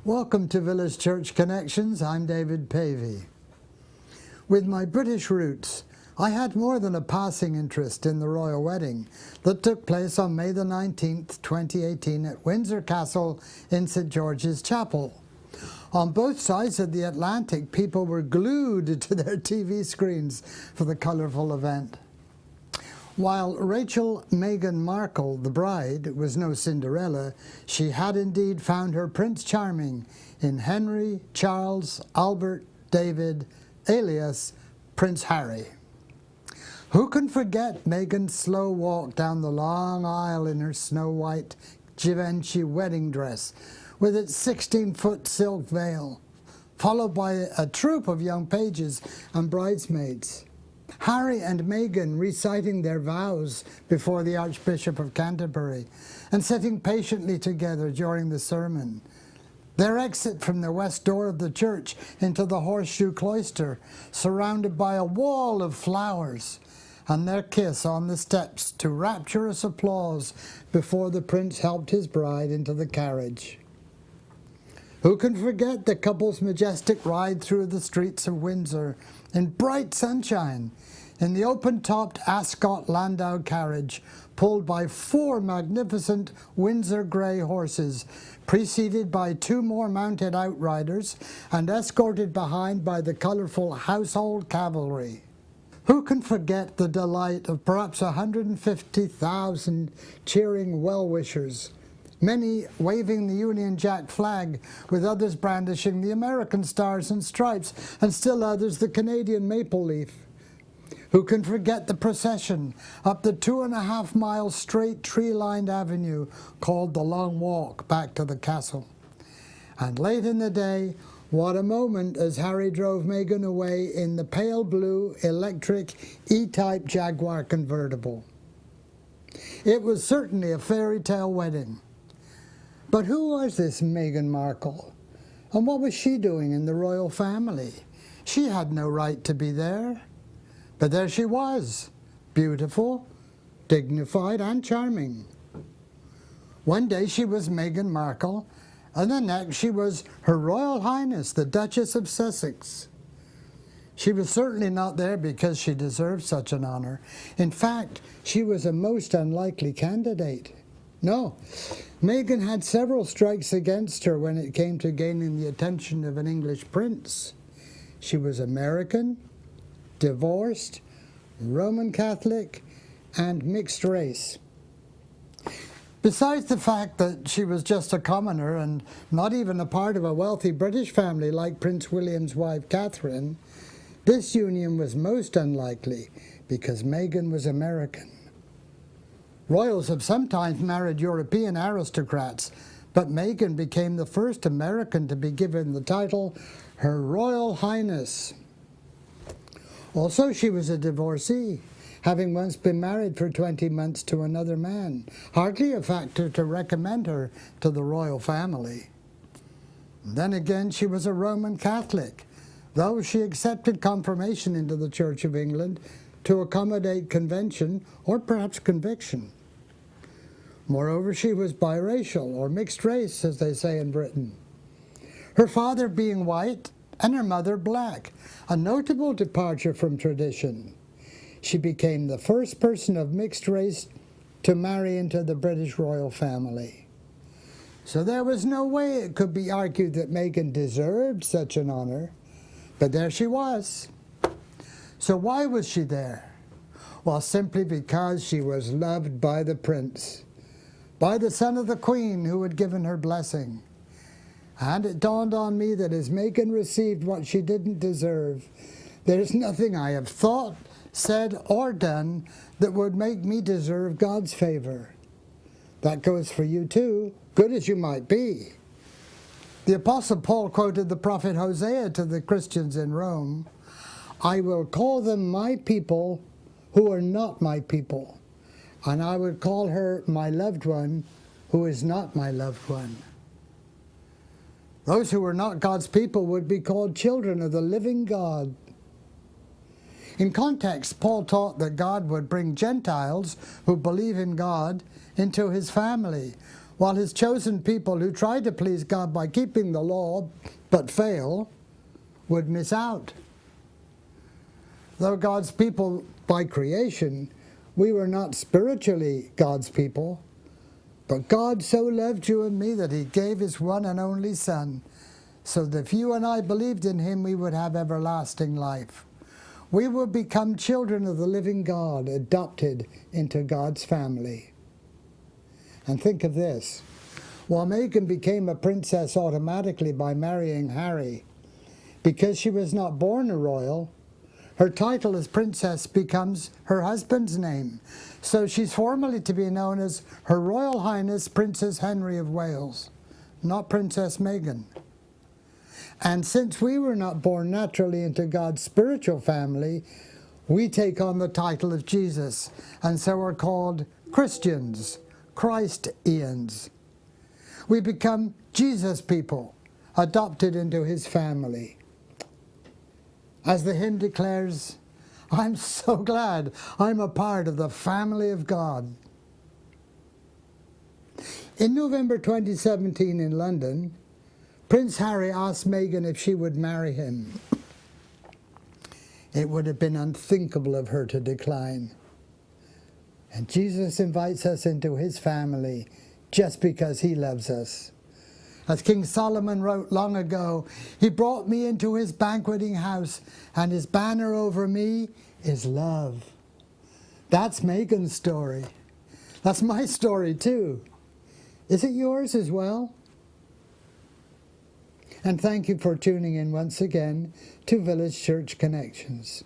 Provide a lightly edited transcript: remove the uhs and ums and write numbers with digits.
Welcome to Village Church Connections. I'm David Pavey. With my British roots, I had more than a passing interest in the royal wedding that took place on May the 19th, 2018 at Windsor Castle in St George's Chapel. On both sides of the Atlantic, people were glued to their TV screens for the colourful event. While Meghan Markle, the bride, was no Cinderella, she had indeed found her Prince Charming in Henry, Charles, Albert, David, alias Prince Harry. Who can forget Meghan's slow walk down the long aisle in her snow-white Givenchy wedding dress with its 16-foot silk veil, followed by a troop of young pages and bridesmaids. Harry and Meghan reciting their vows before the Archbishop of Canterbury and sitting patiently together during the sermon. Their exit from the west door of the church into the horseshoe cloister, surrounded by a wall of flowers, and their kiss on the steps to rapturous applause before the prince helped his bride into the carriage. Who can forget the couple's majestic ride through the streets of Windsor in bright sunshine, in the open-topped Ascot Landau carriage pulled by 4 magnificent Windsor grey horses, preceded by 2 more mounted outriders and escorted behind by the colourful household cavalry. Who can forget the delight of perhaps 150,000 cheering well-wishers, many waving the Union Jack flag, with others brandishing the American stars and stripes, and still others the Canadian maple leaf? Who can forget the procession up the 2.5-mile straight tree-lined avenue called the Long Walk back to the castle? And late in the day, what a moment as Harry drove Meghan away in the pale blue electric E-Type Jaguar convertible. It was certainly a fairy tale wedding. But who was this Meghan Markle? And what was she doing in the royal family? She had no right to be there. But there she was, beautiful, dignified, and charming. One day she was Meghan Markle, and the next she was Her Royal Highness, the Duchess of Sussex. She was certainly not there because she deserved such an honour. In fact, she was a most unlikely candidate. No, Meghan had several strikes against her when it came to gaining the attention of an English prince. She was American, divorced, Roman Catholic, and mixed race. Besides the fact that she was just a commoner and not even a part of a wealthy British family like Prince William's wife Catherine, this union was most unlikely because Meghan was American. Royals have sometimes married European aristocrats, but Meghan became the first American to be given the title Her Royal Highness. Also, she was a divorcee, having once been married for 20 months to another man, hardly a factor to recommend her to the royal family. Then again, she was a Roman Catholic, though she accepted confirmation into the Church of England to accommodate convention or perhaps conviction. Moreover, she was biracial, or mixed race, as they say in Britain. Her father being white and her mother black, a notable departure from tradition. She became the first person of mixed race to marry into the British royal family. So there was no way it could be argued that Meghan deserved such an honour, but there she was. So why was she there? Well, simply because she was loved by the prince, by the son of the Queen who had given her blessing. And it dawned on me that as Meghan received what she didn't deserve, there's nothing I have thought, said, or done that would make me deserve God's favour. That goes for you too, good as you might be. The Apostle Paul quoted the prophet Hosea to the Christians in Rome, "I will call them my people who are not my people, and I would call her my loved one who is not my loved one." Those who were not God's people would be called children of the living God. In context, Paul taught that God would bring Gentiles who believe in God into his family, while his chosen people who try to please God by keeping the law but fail would miss out. Though God's people by creation, we were not spiritually God's people, but God so loved you and me that he gave his one and only Son, so that if you and I believed in him, we would have everlasting life. We would become children of the living God, adopted into God's family. And think of this. While Meghan became a princess automatically by marrying Harry, because she was not born a royal, her title as princess becomes her husband's name. So she's formally to be known as Her Royal Highness Princess Henry of Wales, not Princess Meghan. And since we were not born naturally into God's spiritual family, we take on the title of Jesus, and so are called Christians, Christians. We become Jesus people, adopted into his family. As the hymn declares, I'm so glad I'm a part of the family of God. In November 2017 in London, Prince Harry asked Meghan if she would marry him. It would have been unthinkable of her to decline. And Jesus invites us into his family just because he loves us. As King Solomon wrote long ago, he brought me into his banqueting house, and his banner over me is love. That's Meghan's story. That's my story too. Is it yours as well? And thank you for tuning in once again to Village Church Connections.